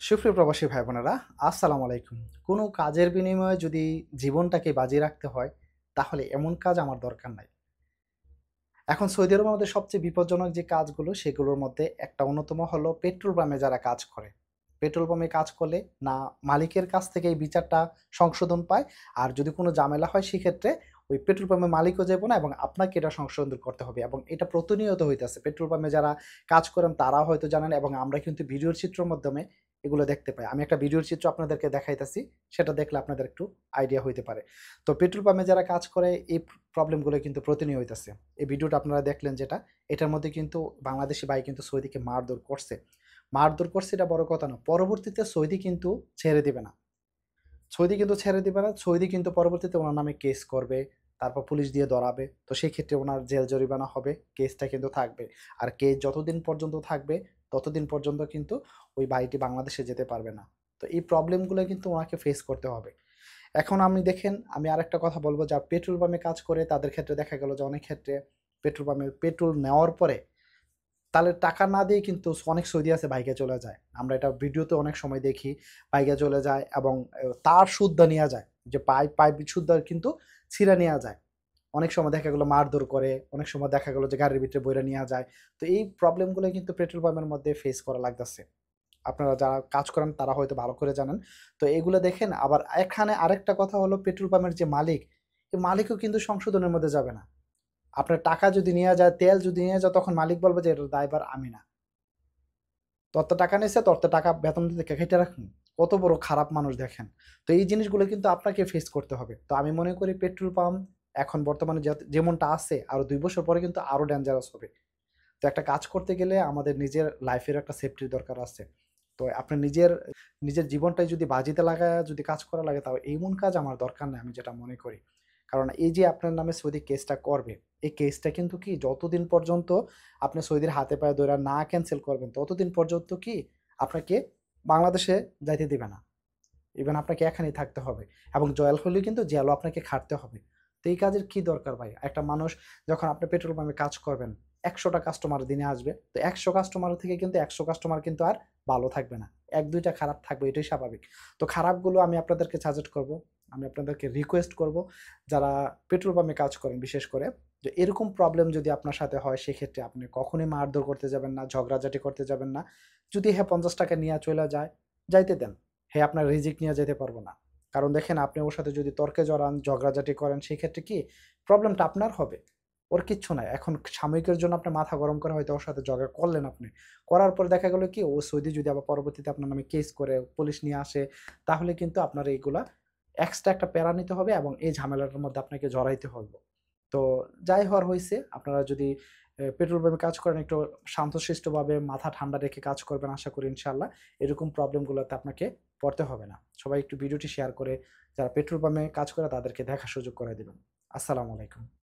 সুপ্রিয় প্রবাসী ভাই বোনেরা, আসসালামু আলাইকুম। কোনো কাজের বিনিময়ে যদি জীবনটাকে বাজি রাখতে হয়, তাহলে এমন কাজ আমার দরকার নাই। এখন সৌদি আরবের মধ্যে সবচেয়ে বিপজ্জনক যে কাজগুলো, সেগুলোর মধ্যে একটা অন্যতম হলো পেট্রোল পাম্পে যারা কাজ করে। পেট্রোল পাম্পে কাজ করলে না মালিকের কাছ থেকে এই বিচারটা সংশোধন পায়, আর যদি কোনো ঝামেলা হয় সেক্ষেত্রে ওই পেট্রোল পাম্পের মালিকও যাইব না এবং আপনাকে এটা সংশোধন করতে হবে এবং এটা প্রতিনিয়ত হইতাছে। পেট্রোল পাম্পে যারা কাজ করেন তারাও হয়তো জানেন এবং আমরা কিন্তু ভিডিওর চিত্রের মাধ্যমে এগুলো দেখতে পাই। আমি একটা ভিডিওর চিত্র আপনাদেরকে দেখাইতাছি, সেটা দেখলে আপনাদের একটু আইডিয়া হইতে পারে। তো পেট্রোল পাম্পে যারা কাজ করে এই প্রবলেমগুলো কিন্তু প্রতিনিয়ত হইতাছে। এই ভিডিওটা আপনারা দেখলেন যেটা, এটার মধ্যে কিন্তু বাংলাদেশি ভাই কিন্তু সৌদিকে মারধর করছে। মারধর করছে এটা বড় কথা না। পরবর্তীতে সৌদি কিন্তু ছেড়ে দিবে না। সৌদি কিন্তু ছেড়ে দিবে না। সৌদি কিন্তু পরবর্তীতে উনার নামে কেস করবে। তারপর পুলিশ দিয়ে ধরাবে। তো সেই ক্ষেত্রে উনার জেল জরিমানা হবে। কেসটা কিন্তু থাকবে। আর কেস যতদিন পর্যন্ত থাকবে, ততদিন পর্যন্ত কিন্তু ওই ভাইটি বাংলাদেশে যেতে পারবে না। তো এই প্রবলেমগুলো কিন্তু উনাকে ফেস করতে হবে। এখন আপনি দেখেন, আমি আরেকটা কথা বলব, যারা পেট্রোল পাম্পে কাজ করে তাদের ক্ষেত্রে দেখা গেল যে অনেক ক্ষেত্রে পেট্রোল পাম্পে পেট্রোল নেওয়ার পরে তাহলে টাকা না দিয়ে কিন্তু অনেক সৌদি আছে বাইকে চলে যায়। আমরা এটা ভিডিওতে অনেক সময় দেখি, বাইকে চলে যায় এবং তার সুদ্ধা নেয়া যায়। যে পাইপ সুদ্ধা কিন্তু ছিঁড়া নেয়া যায়। অনেক সময় দেখা গেল মারধর করে, অনেক সময় দেখা গেল যে গাড়ির ভিতরে বইরা নিয়া যায়। তো এই প্রবলেমগুলো কিন্তু পেট্রোল পাম্পের মধ্যে ফেস করা লাগতেছে। আপনারা যারা কাজ করেন তারা হয়তো ভালো করে জানেন। তো এগুলো দেখেন। আবার এখানে আরেকটা কথা হলো, পেট্রোল পাম্পের যে মালিক, এই মালিকও কিন্তু সংশোধনের মধ্যে যাবে না। আপনার টাকা যদি নেয়া যায়, তেল যদি নিয়ে যায়, তখন মালিক বলবে যে এটার দায়ভার আমি না। তোর তো টাকা নিছে, তোর তো টাকা বেতন দিতে কেটে রাখুন। কত বড় খারাপ মানুষ দেখেন। তো এই জিনিসগুলো কিন্তু আপনাকে ফেস করতে হবে। তো আমি মনে করি পেট্রোল পাম্প এখন বর্তমানে যেমনটা আছে, আরো ২ বছর পরে কিন্তু আরো ডেঞ্জারাস হবে। তো একটা কাজ করতে গেলে আমাদের নিজের লাইফের একটা সেফটির দরকার আছে। তো আপনার নিজের জীবনটাই যদি বাজিতে লাগায়া যদি কাজ করা লাগে, তাও এমন কাজ আমার দরকার নাই, আমি যেটা মনে করি। কারণ এই যে আপনার নামে সৌদি কেসটা করবে, এই কেসটা কিন্তু কি যতদিন পর্যন্ত আপনি সৌদির হাতে পায়ে ধইরা না ক্যানসেল করবেন, ততদিন পর্যন্ত কি আপনাকে বাংলাদেশে যাইতে দিবে না। ইভেন আপনাকে এখানেই থাকতে হবে এবং জেল হলেও কিন্তু জেলও আপনাকে খাটতে হবে। তো এই কাজের কি দরকার ভাই? একটা মানুষ যখন আপনি পেট্রোল পাম্পে কাজ করবেন, ১০০ টা কাস্টমার দিনে আসবে। তো ১০০ কাস্টমার থেকে কিন্তু ১০০ কাস্টমার কিন্তু আর ভালো থাকবে না। ১-২ টা খারাপ থাকবে, এটাই স্বাভাবিক। তো খারাপগুলো আমি আপনাদেরকে সাজেস্ট করব। আমি আপনাদেরকে রিকোয়েস্ট করব, যারা পেট্রোল পাম্পে কাজ করেন বিশেষ করে, যে এরকম প্রবলেম যদি আপনার সাথে হয় সেক্ষেত্রে আপনি কখনোই মারধর করতে যাবেন না, ঝগড়াঝাটি করতে যাবেন না। যদি হ্যাঁ ৳৫০ নিয়া চইলা যায়, যাইতে দেন। হে আপনার রিজিক নিয়ে যেতে পারবো না। কারণ দেখেন, আপনি ওর সাথে যদি তর্কে জড়ান, ঝগড়াঝাটি করেন, সেক্ষেত্রে কি প্রবলেমটা আপনার হবে। ওর কিচ্ছু নাই। এখন সাময়িকের জন্য আপনার মাথা গরম করে হয়তো ওর সাথে ঝগড়া করলেন আপনি। করার পরে দেখা গেল কি ও সৌদি যদি আবার পরবর্তীতে আপনার নামে কেস করে, পুলিশ নিয়ে আসে, তাহলে কিন্তু আপনার এইগুলা এক্সট্রা একটা প্যারা নিতে হবে এবং এই ঝামেলাটার মধ্যে আপনাকে জড়াইতে হবে। তো যাই হওয়ার হইছে, আপনারা যদি পেট্রোল পাম্পে কাজ করেন, একটু শান্তশিষ্টভাবে মাথা ঠান্ডা রেখে কাজ করবেন, আশা করি ইনশাআল্লাহ এরকম প্রবলেমগুলোতে আপনাকে পড়তে হবে না। সবাই একটু ভিডিওটি শেয়ার করে যারা পেট্রোল পাম্পে কাজ করে তাদেরকে দেখার সুযোগ করে দিবেন। আসসালামু আলাইকুম।